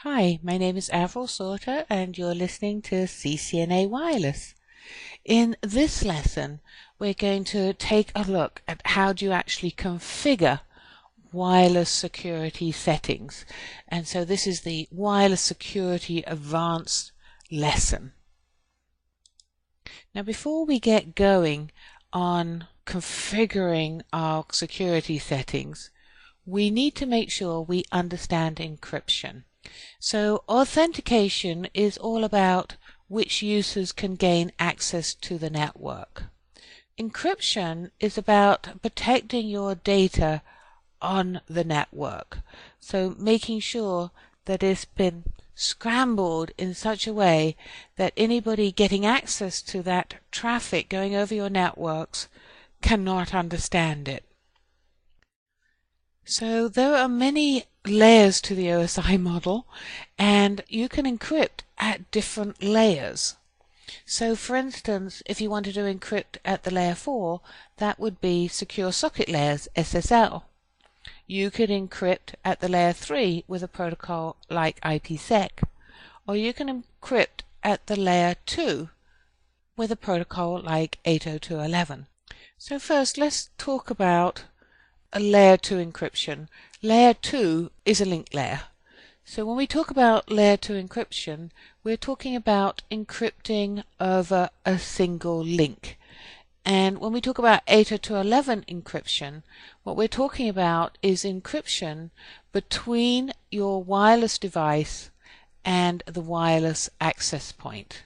Hi, my name is Avril Sauter and you're listening to CCNA Wireless. In this lesson, we're going to take a look at how do you actually configure wireless security settings. And so this is the Wireless Security Advanced lesson. Now before we get going on configuring our security settings, we need to make sure we understand encryption. So authentication is all about which users can gain access to the network. Encryption is about protecting your data on the network. So making sure that it's been scrambled in such a way that anybody getting access to that traffic going over your networks cannot understand it. So there are many layers to the OSI model, and you can encrypt at different layers. So for instance, if you wanted to encrypt at the layer 4, that would be Secure Socket Layers, SSL. You could encrypt at the layer 3 with a protocol like IPsec, or you can encrypt at the layer 2 with a protocol like 802.11. So first let's talk about a layer 2 encryption. Layer 2 is a link layer. So when we talk about layer 2 encryption, we're talking about encrypting over a single link. And when we talk about 802.11 encryption, what we're talking about is encryption between your wireless device and the wireless access point.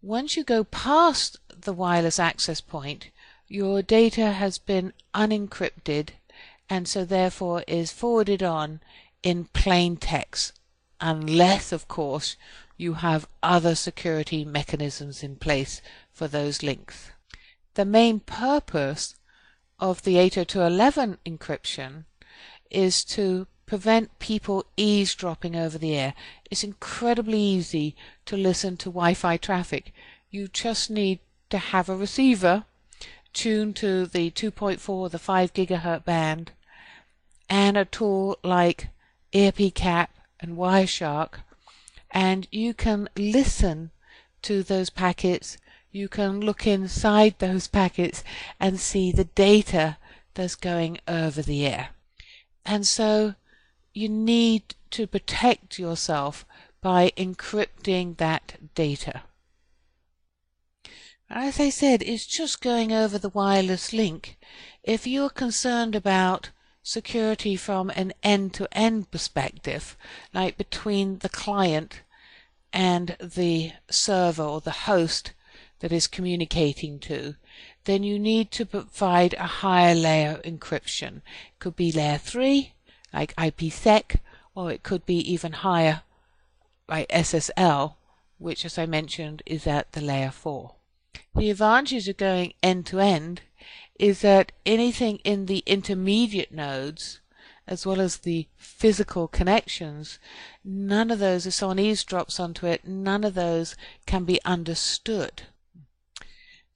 Once you go past the wireless access point, your data has been unencrypted and so therefore is forwarded on in plain text, unless of course you have other security mechanisms in place for those links. The main purpose of the 802.11 encryption is to prevent people eavesdropping over the air. It's incredibly easy to listen to Wi-Fi traffic. You just need to have a receiver tuned to the 2.4, the 5 gigahertz band, and a tool like EarPCAP and Wireshark, and you can listen to those packets. You can look inside those packets and see the data that's going over the air. And so you need to protect yourself by encrypting that data. As I said, it's just going over the wireless link. If you're concerned about security from an end-to-end perspective, like between the client and the server or the host that is communicating to, then you need to provide a higher layer encryption. It could be layer 3, like IPsec, or it could be even higher, like SSL, which, as I mentioned, is at the layer 4. The advantage of going end-to-end is that anything in the intermediate nodes, as well as the physical connections, none of those, if someone eavesdrops onto it, none of those can be understood.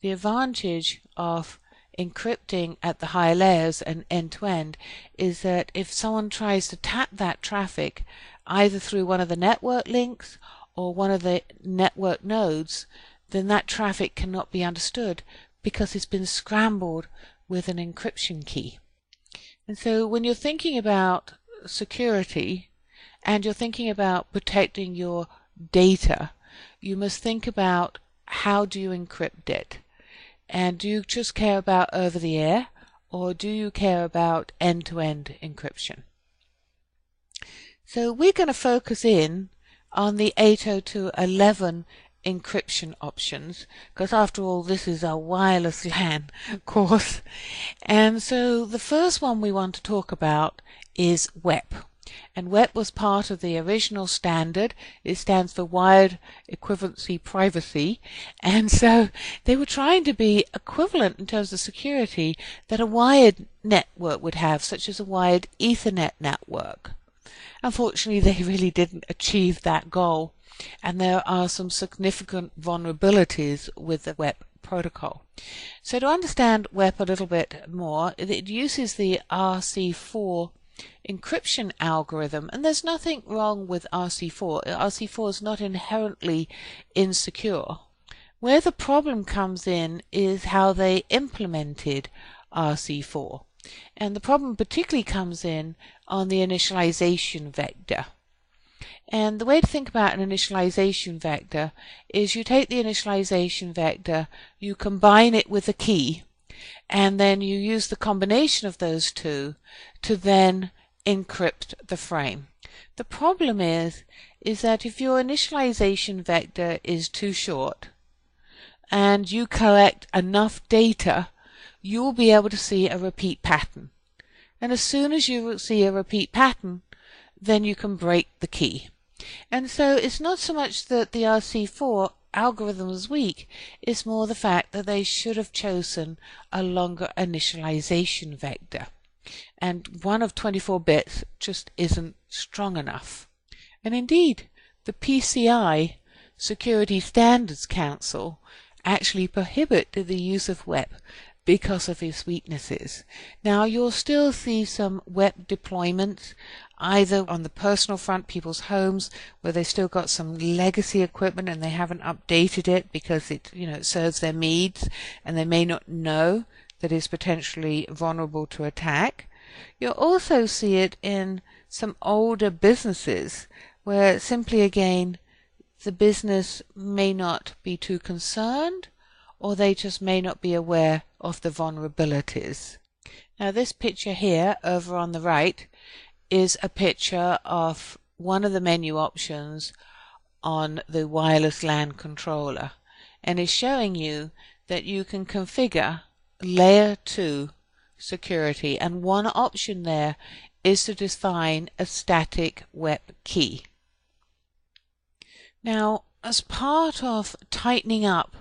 The advantage of encrypting at the higher layers and end-to-end is that if someone tries to tap that traffic either through one of the network links or one of the network nodes, then that traffic cannot be understood because it's been scrambled with an encryption key. And so when you're thinking about security and you're thinking about protecting your data, you must think about how do you encrypt it. And do you just care about over the air, or do you care about end-to-end encryption? So we're going to focus in on the 802.11 encryption options, because after all this is a wireless LAN course. And so the first one we want to talk about is WEP. And WEP was part of the original standard. It stands for Wired Equivalency Privacy, and so they were trying to be equivalent in terms of security that a wired network would have, such as a wired Ethernet network. Unfortunately, they really didn't achieve that goal, and there are some significant vulnerabilities with the WEP protocol. So to understand WEP a little bit more, it uses the RC4 encryption algorithm, and there's nothing wrong with RC4. RC4 is not inherently insecure. Where the problem comes in is how they implemented RC4. And the problem particularly comes in on the initialization vector. And the way to think about an initialization vector is you take the initialization vector, you combine it with a key, and then you use the combination of those two to then encrypt the frame. The problem is that if your initialization vector is too short and you collect enough data, you'll be able to see a repeat pattern. And as soon as you see a repeat pattern, then you can break the key. And so it's not so much that the RC4 algorithm is weak, it's more the fact that they should have chosen a longer initialization vector. And one of 24 bits just isn't strong enough. And indeed, the PCI, Security Standards Council, actually prohibited the use of WEP because of its weaknesses. Now you'll still see some WEP deployments either on the personal front, people's homes, where they still got some legacy equipment and they haven't updated it because it serves their needs and they may not know that it's potentially vulnerable to attack. You'll also see it in some older businesses where simply again the business may not be too concerned, or they just may not be aware of the vulnerabilities. Now this picture here over on the right is a picture of one of the menu options on the wireless LAN controller, and is showing you that you can configure layer 2 security, and one option there is to define a static WEP key. Now, as part of tightening up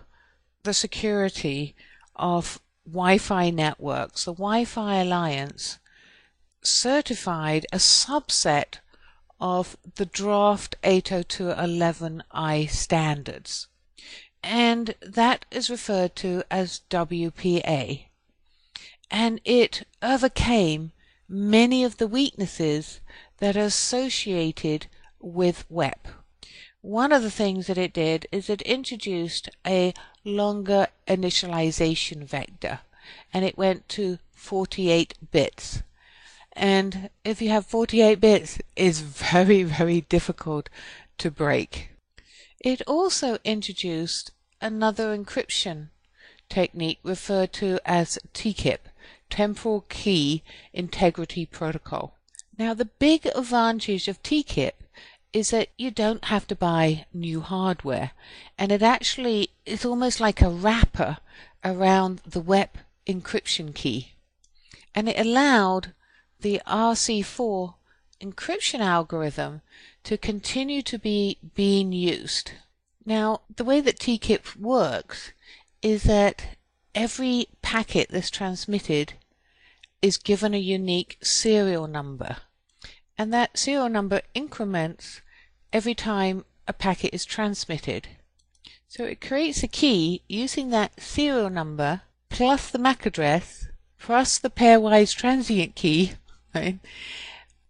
the security of Wi-Fi networks, the Wi-Fi Alliance certified a subset of the draft 802.11i standards, and that is referred to as WPA, and it overcame many of the weaknesses that are associated with WEP. One of the things that it did is it introduced a longer initialization vector, and it went to 48 bits. And if you have 48 bits, it's very, very difficult to break. It also introduced another encryption technique referred to as TKIP, Temporal Key Integrity Protocol. Now the big advantage of TKIP is that you don't have to buy new hardware, and it actually is almost like a wrapper around the WEP encryption key, and it allowed the RC4 encryption algorithm to continue to be being used. Now the way that TKIP works is that every packet that's transmitted is given a unique serial number, and that serial number increments every time a packet is transmitted. So it creates a key using that serial number plus the MAC address plus the pairwise transient key, right,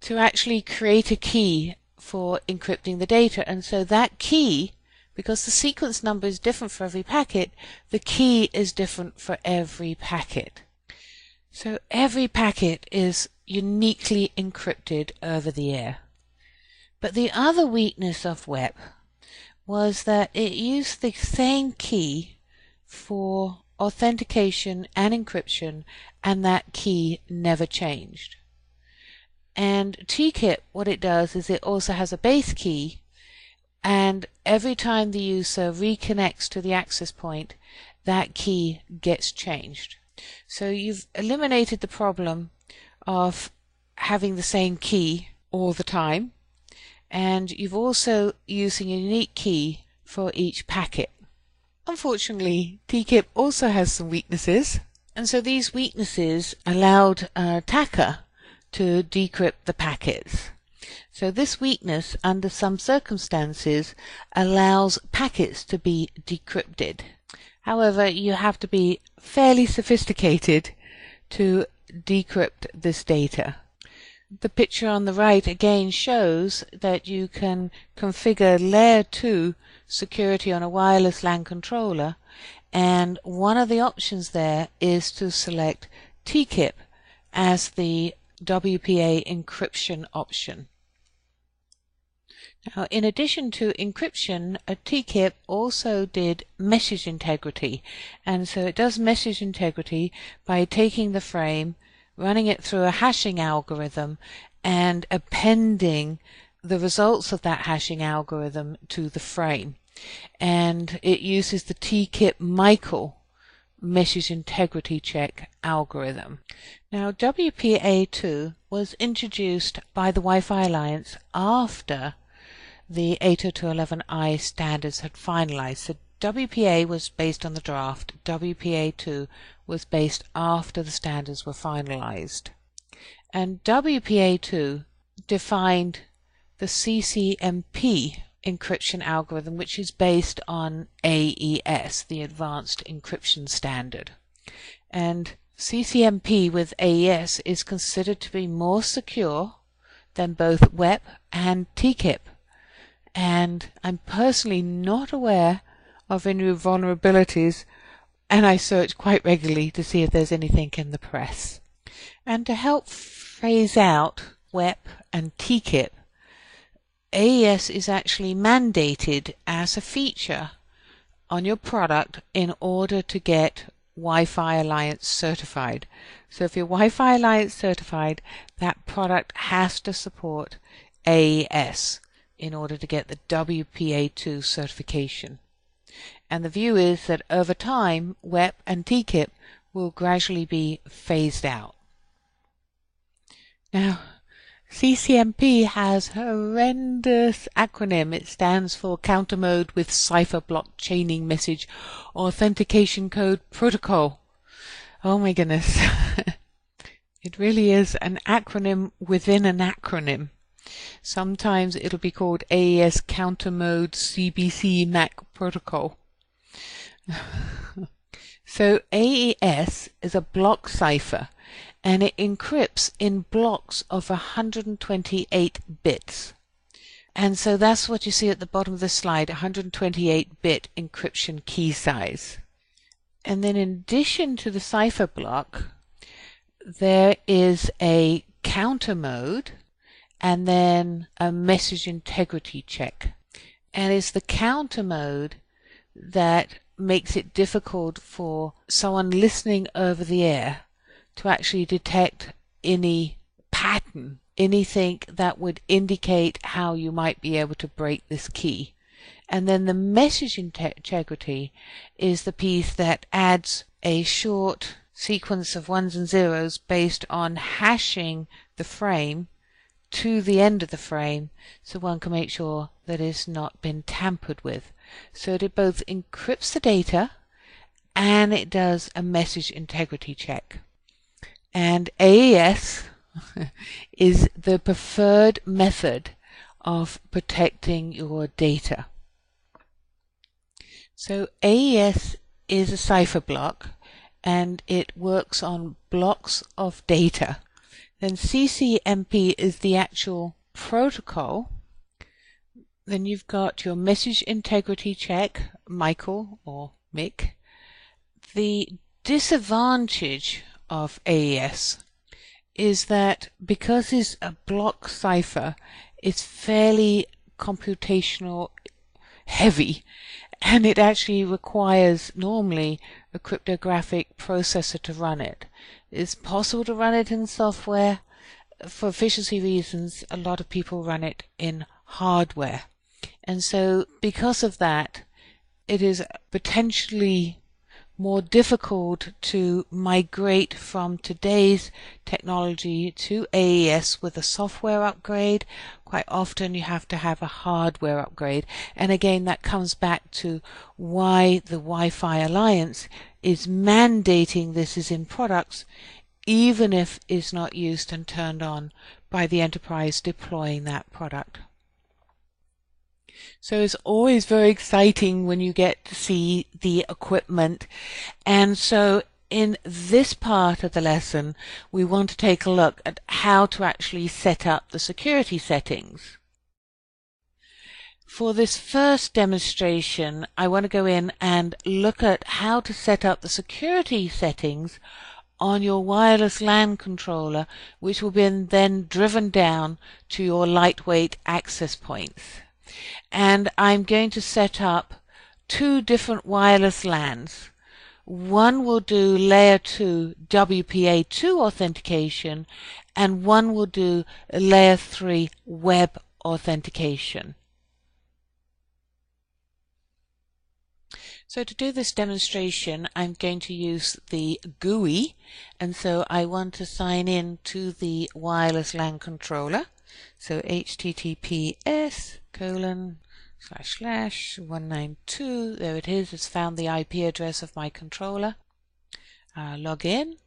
to actually create a key for encrypting the data. And so that key, because the sequence number is different for every packet, the key is different for every packet. So every packet is uniquely encrypted over the air. But the other weakness of WEP was that it used the same key for authentication and encryption, and that key never changed. And TKIP, what it does is it also has a base key, and every time the user reconnects to the access point, that key gets changed. So you've eliminated the problem of having the same key all the time, and you've also using a unique key for each packet. Unfortunately, TKIP also has some weaknesses, and so these weaknesses allowed attacker to decrypt the packets. So this weakness, under some circumstances, allows packets to be decrypted. However, you have to be fairly sophisticated to decrypt this data. the picture on the right again shows that you can configure layer 2 security on a wireless LAN controller, and one of the options there is to select TKIP as the WPA encryption option. Now, in addition to encryption, a TKIP also did message integrity, and so it does message integrity by taking the frame, running it through a hashing algorithm, and appending the results of that hashing algorithm to the frame. And it uses the TKIP Michael message integrity check algorithm. Now, WPA2 was introduced by the Wi-Fi Alliance after the 802.11i standards had finalized. So WPA was based on the draft. WPA2 was based after the standards were finalized. And WPA2 defined the CCMP encryption algorithm, which is based on AES, the Advanced Encryption Standard. And CCMP with AES is considered to be more secure than both WEP and TKIP. And I'm personally not aware of any vulnerabilities, and I search quite regularly to see if there's anything in the press. And to help phase out WEP and TKIP, AES is actually mandated as a feature on your product in order to get Wi-Fi Alliance certified. So if you're Wi-Fi Alliance certified, that product has to support AES in order to get the WPA2 certification. And the view is that over time, WEP and TKIP will gradually be phased out. Now, CCMP has a horrendous acronym. It stands for Counter Mode with Cipher Block Chaining Message Authentication Code Protocol. Oh my goodness. It really is an acronym within an acronym. Sometimes it'll be called AES Counter Mode CBC MAC Protocol. So AES is a block cipher, and it encrypts in blocks of 128 bits. And so that's what you see at the bottom of the slide, 128-bit encryption key size. And then in addition to the cipher block, there is a counter mode and then a message integrity check. And it's the counter mode that makes it difficult for someone listening over the air to actually detect any pattern, anything that would indicate how you might be able to break this key. And then the message integrity is the piece that adds a short sequence of ones and zeros based on hashing the frame to the end of the frame, so one can make sure that it's not been tampered with. So it both encrypts the data and it does a message integrity check. And AES is the preferred method of protecting your data. So AES is a cipher block, and it works on blocks of data. Then CCMP is the actual protocol. Then you've got your message integrity check, Michael or Mick. The disadvantage of AES is that because it's a block cipher, it's fairly computational heavy, and it actually requires normally a cryptographic processor to run it. It's possible to run it in software. For efficiency reasons, a lot of people run it in hardware. And so because of that, it is potentially more difficult to migrate from today's technology to AES with a software upgrade. Quite often you have to have a hardware upgrade. And again, that comes back to why the Wi-Fi Alliance is mandating this is in products, even if it's not used and turned on by the enterprise deploying that product. So it's always very exciting when you get to see the equipment. And so in this part of the lesson, we want to take a look at how to actually set up the security settings. For this first demonstration, I want to go in and look at how to set up the security settings on your wireless LAN controller, which will be then driven down to your lightweight access points. And I'm going to set up two different wireless LANs. One will do layer 2 WPA2 authentication, and one will do layer 3 web authentication. So to do this demonstration, I'm going to use the GUI, and so I want to sign in to the wireless LAN controller. So https://192, there it is, it's found the IP address of my controller. Log in.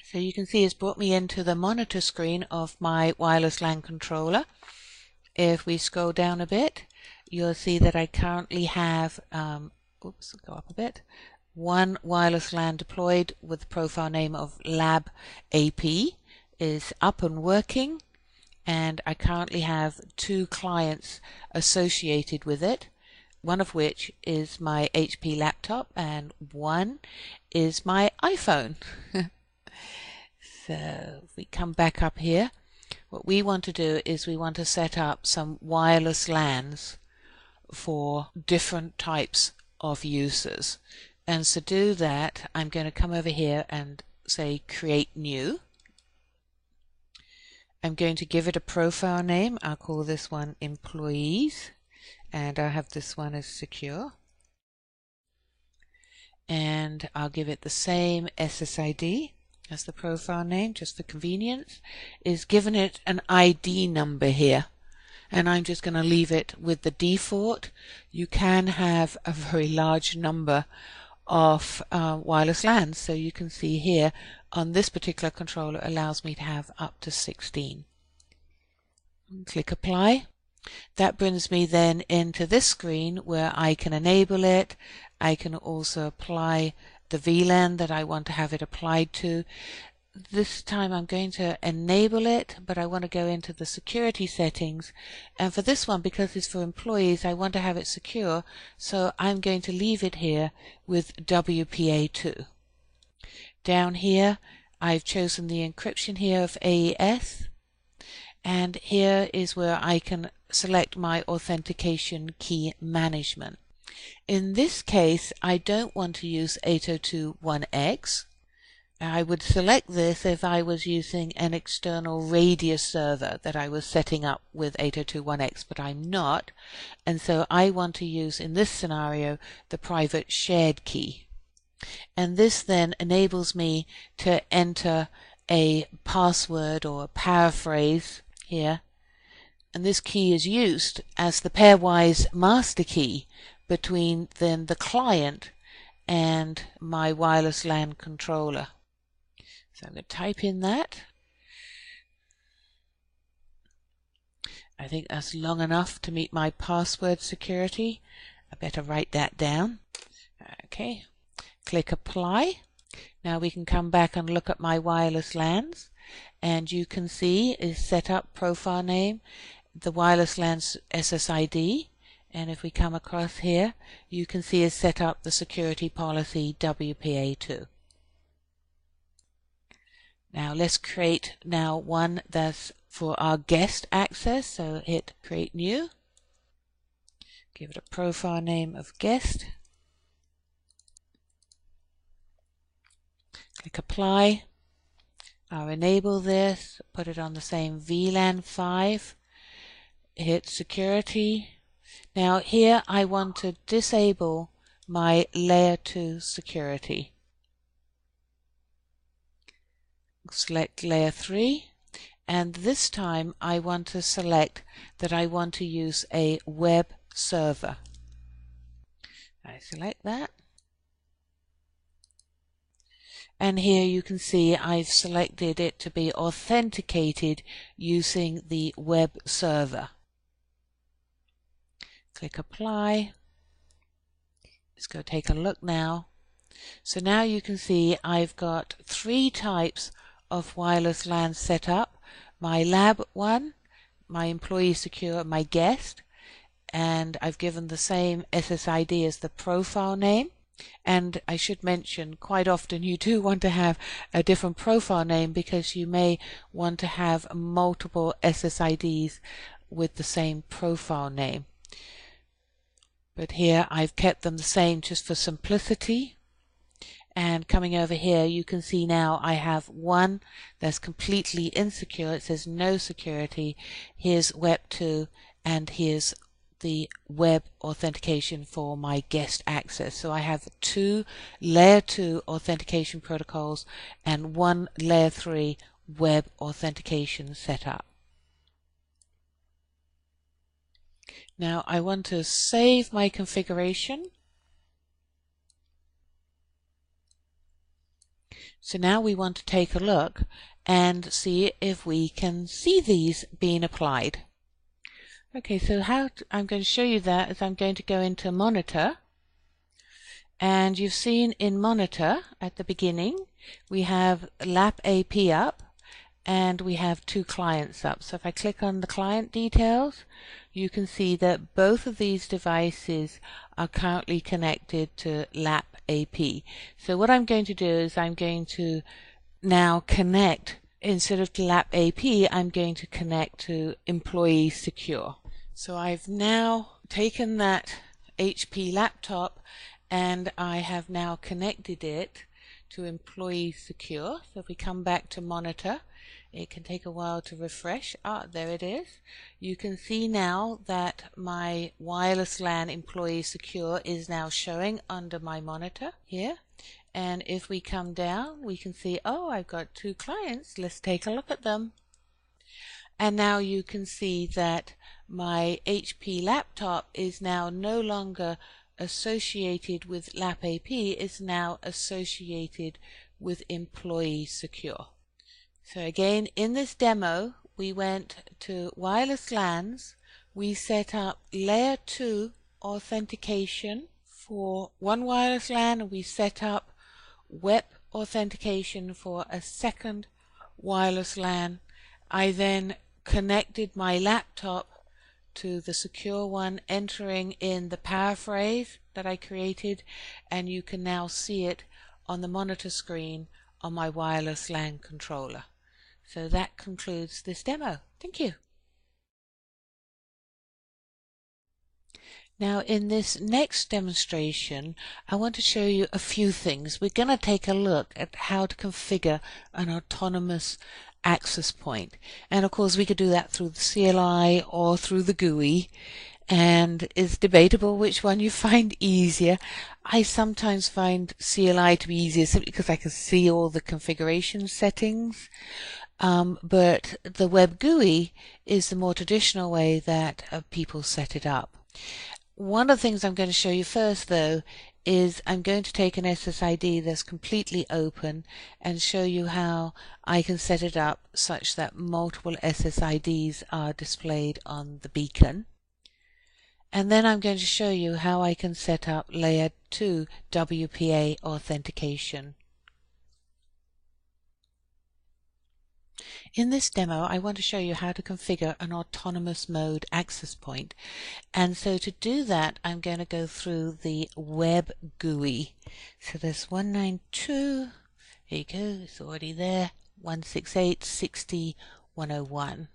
So you can see it's brought me into the monitor screen of my wireless LAN controller. If we scroll down a bit, you'll see that I currently have, go up a bit, one wireless LAN deployed with the profile name of Lab AP is up and working, and I currently have two clients associated with it, one of which is my HP laptop and one is my iPhone. So if we come back up here, what we want to do is we want to set up some wireless LANs for different types of users. And to do that, I'm going to come over here and say create new. I'm going to give it a profile name. I'll call this one employees, and I'll have this one as secure. And I'll give it the same SSID as the profile name, just for convenience, is given it an ID number here, and I'm just going to leave it with the default. You can have a very large number of wireless LANs, so you can see here on this particular controller allows me to have up to 16. Click apply. That brings me then into this screen where I can enable it. I can also apply the VLAN that I want to have it applied to. This time I'm going to enable it, but I want to go into the security settings, and for this one, because it's for employees, I want to have it secure, so I'm going to leave it here with WPA2. Down here I've chosen the encryption here of AES, and here is where I can select my authentication key management. In this case, I don't want to use 802.1x. I would select this if I was using an external Radius server that I was setting up with 802.1x, but I'm not, and so I want to use, in this scenario, the private shared key. And this then enables me to enter a password or a paraphrase here, and this key is used as the pairwise master key between then the client and my wireless LAN controller. So I'm going to type in that. I think that's long enough to meet my password security. I better write that down. Okay, click apply. Now we can come back and look at my wireless LANs, and you can see is set up profile name, the wireless LAN's SSID, and if we come across here, you can see is set up the security policy WPA2. Now let's create now one that's for our guest access, so hit create new, give it a profile name of guest, click apply. I'll enable this, put it on the same VLAN 5, hit security. Now here I want to disable my layer 2 security. Select layer 3, and this time I want to select that I want to use a web server. I select that, and here you can see I've selected it to be authenticated using the web server. Click apply, Let's go take a look now. So now you can see I've got 3 types of wireless LAN set up. My lab one, my employee secure, my guest, and I've given the same SSID as the profile name. And I should mention, quite often you do want to have a different profile name because you may want to have multiple SSIDs with the same profile name. But here I've kept them the same just for simplicity. And coming over here, you can see now I have one that's completely insecure. It says no security. Here's Web2, and here's the web authentication for my guest access. So I have 2 layer 2 authentication protocols and 1 layer 3 web authentication set up. Now I want to save my configuration. So now we want to take a look and see if we can see these being applied. Okay, so I'm going to show you that as I'm going to go into Monitor. And you've seen in Monitor at the beginning we have LAP AP up and we have 2 clients up. So if I click on the client details, you can see that both of these devices are currently connected to LAP AP. So what I'm going to do is I'm going to now connect, instead of to LAP AP, I'm going to connect to Employee Secure. So I've now taken that HP laptop and I have now connected it to Employee Secure. So if we come back to Monitor, it can take a while to refresh. There it is. You can see now that my wireless LAN Employee Secure is now showing under my monitor here. And if we come down, we can see, I've got 2 clients. Let's take a look at them. And now you can see that my HP laptop is now no longer associated with LAP AP, is now associated with Employee Secure. So again, in this demo, we went to wireless LANs, we set up layer 2 authentication for one wireless LAN, and we set up web authentication for a second wireless LAN. I then connected my laptop to the secure one, entering in the passphrase that I created, and you can now see it on the monitor screen on my wireless LAN controller. So that concludes this demo. Thank you. Now in this next demonstration, I want to show you a few things. We're going to take a look at how to configure an autonomous access point. And of course we could do that through the CLI or through the GUI, and it's debatable which one you find easier. I sometimes find CLI to be easier simply because I can see all the configuration settings. But the web GUI is the more traditional way that people set it up. One of the things I'm going to show you first, though, is I'm going to take an SSID that's completely open and show you how I can set it up such that multiple SSIDs are displayed on the beacon. And then I'm going to show you how I can set up layer 2 WPA authentication. In this demo, I want to show you how to configure an autonomous mode access point. And so to do that, I'm going to go through the web GUI. So there's 192, here you go, it's already there, 168.60.101.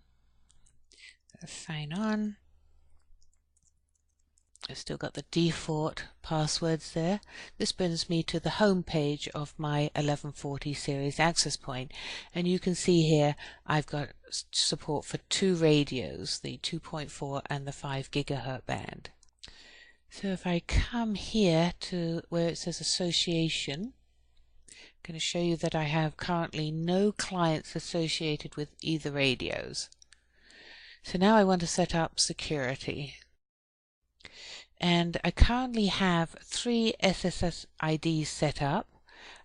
Let's sign on. I've still got the default passwords there. This brings me to the home page of my 1140 series access point, and you can see here I've got support for 2 radios, the 2.4 and the 5 gigahertz band. So if I come here to where it says association, I'm going to show you that I have currently no clients associated with either radios. So now I want to set up security. And I currently have 3 SSIDs set up.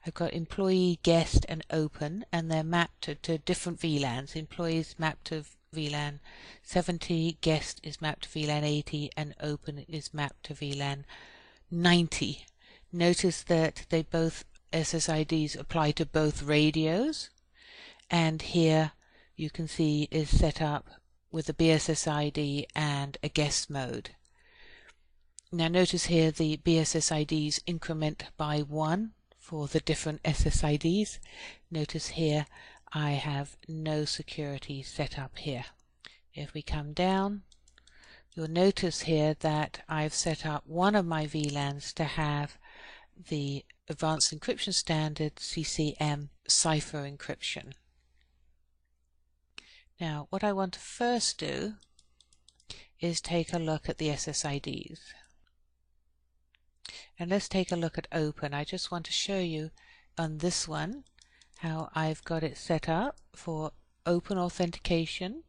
I've got employee, guest, and open, and they're mapped to different VLANs. Employees mapped to VLAN 70, guest is mapped to VLAN 80, and open is mapped to VLAN 90. Notice that they both SSIDs apply to both radios, and here you can see is set up with a BSSID and a guest mode. Now notice here the BSSIDs increment by 1 for the different SSIDs. Notice here I have no security set up here. If we come down, you'll notice here that I've set up one of my VLANs to have the Advanced Encryption Standard CCM cipher encryption. Now what I want to first do is take a look at the SSIDs. And let's take a look at Open. I just want to show you on this one how I've got it set up for open authentication.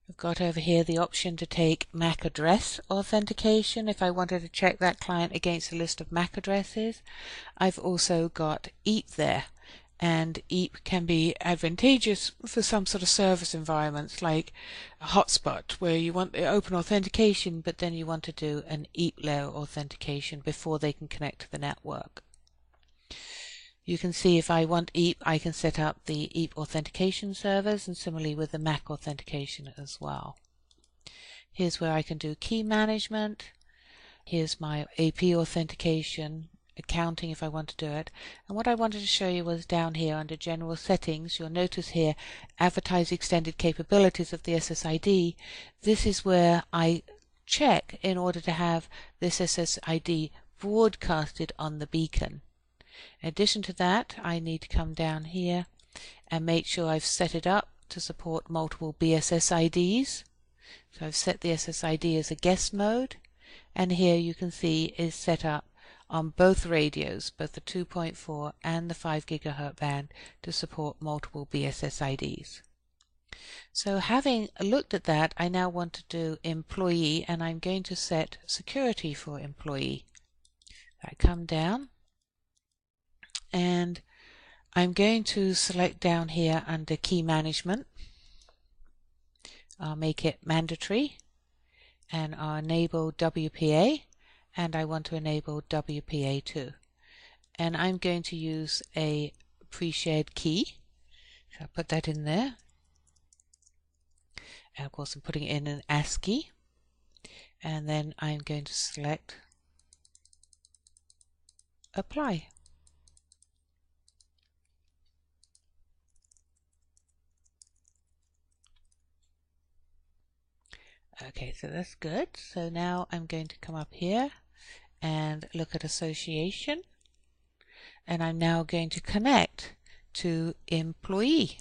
I've got over here the option to take MAC address authentication if I wanted to check that client against a list of MAC addresses. I've also got EAP there, and EAP can be advantageous for some sort of service environments like a hotspot where you want the open authentication but then you want to do an EAP layer authentication before they can connect to the network. You can see if I want EAP, I can set up the EAP authentication servers, and similarly with the MAC authentication as well. Here's where I can do key management. Here's my AP authentication, accounting if I want to do it. And what I wanted to show you was down here under general settings. You'll notice here advertise extended capabilities of the SSID. This is where I check in order to have this SSID broadcasted on the beacon. In addition to that, I need to come down here and make sure I've set it up to support multiple BSSIDs. So I've set the SSID as a guest mode, and here you can see is set up on both radios, both the 2.4 and the 5 GHz band, to support multiple BSSIDs. So having looked at that, I now want to do employee, and I'm going to set security for employee. I come down and I'm going to select down here under key management. I'll make it mandatory and I'll enable WPA, and I want to enable WPA2, and I'm going to use a pre-shared key, so I'll put that in there, and of course I'm putting it in an ASCII, and then I'm going to select apply. Okay, so that's good. So now I'm going to come up here and look at association, and I'm now going to connect to employee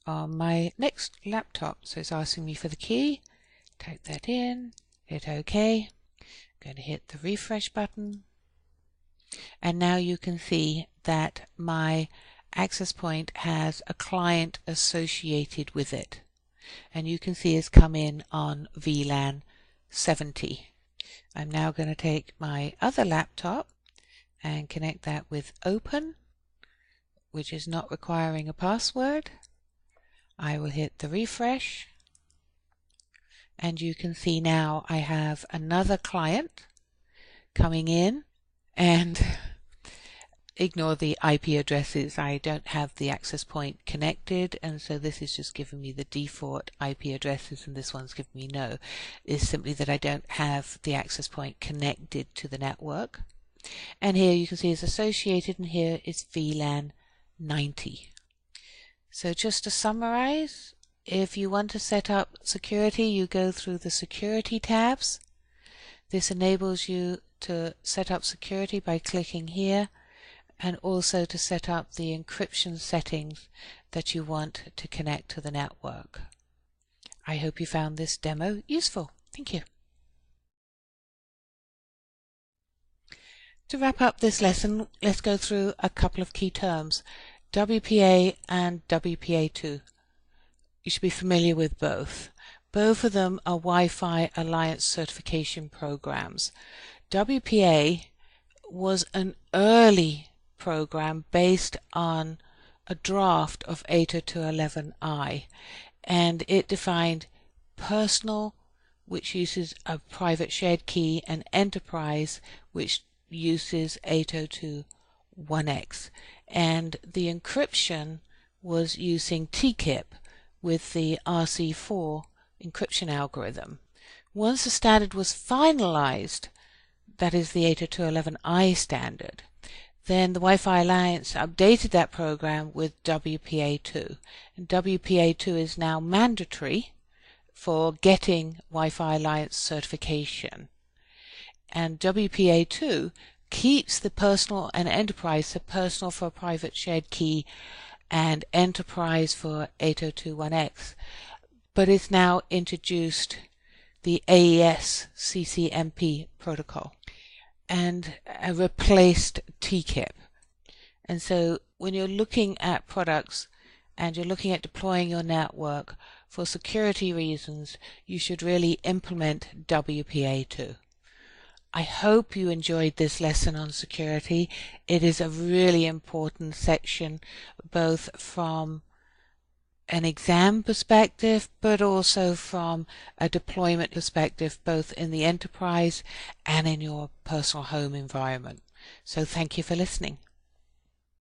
on my next laptop. So it's asking me for the key, type that in, hit OK, I'm going to hit the refresh button, and now you can see that my access point has a client associated with it. And you can see it's come in on VLAN 70. I'm now going to take my other laptop and connect that with Open, which is not requiring a password. I will hit the refresh, and you can see now I have another client coming in, and ignore the IP addresses. I don't have the access point connected, and so this is just giving me the default IP addresses, and this one's giving me no. It's simply that I don't have the access point connected to the network. And here you can see it's associated, and here is VLAN 90. So just to summarize, if you want to set up security, you go through the security tabs. This enables you to set up security by clicking here, and also to set up the encryption settings that you want to connect to the network. I hope you found this demo useful. Thank you. To wrap up this lesson, let's go through a couple of key terms, WPA and WPA2. You should be familiar with both. Both of them are Wi-Fi Alliance certification programs. WPA was an early program based on a draft of 802.11i, and it defined personal which uses a private shared key, and Enterprise, which uses 802.1x. And the encryption was using TKIP with the RC4 encryption algorithm. Once the standard was finalized, that is the 802.11i standard, then the Wi-Fi Alliance updated that program with WPA2. And WPA2 is now mandatory for getting Wi-Fi Alliance certification. And WPA2 keeps the personal and enterprise, so personal for private shared key and enterprise for 802.1x, but it's now introduced the AES CCMP protocol and replaced TKIP. And so when you're looking at products and you're looking at deploying your network for security reasons, you should really implement WPA2. I hope you enjoyed this lesson on security. It is a really important section, both from an exam perspective, but also from a deployment perspective, both in the enterprise and in your personal home environment. So thank you for listening.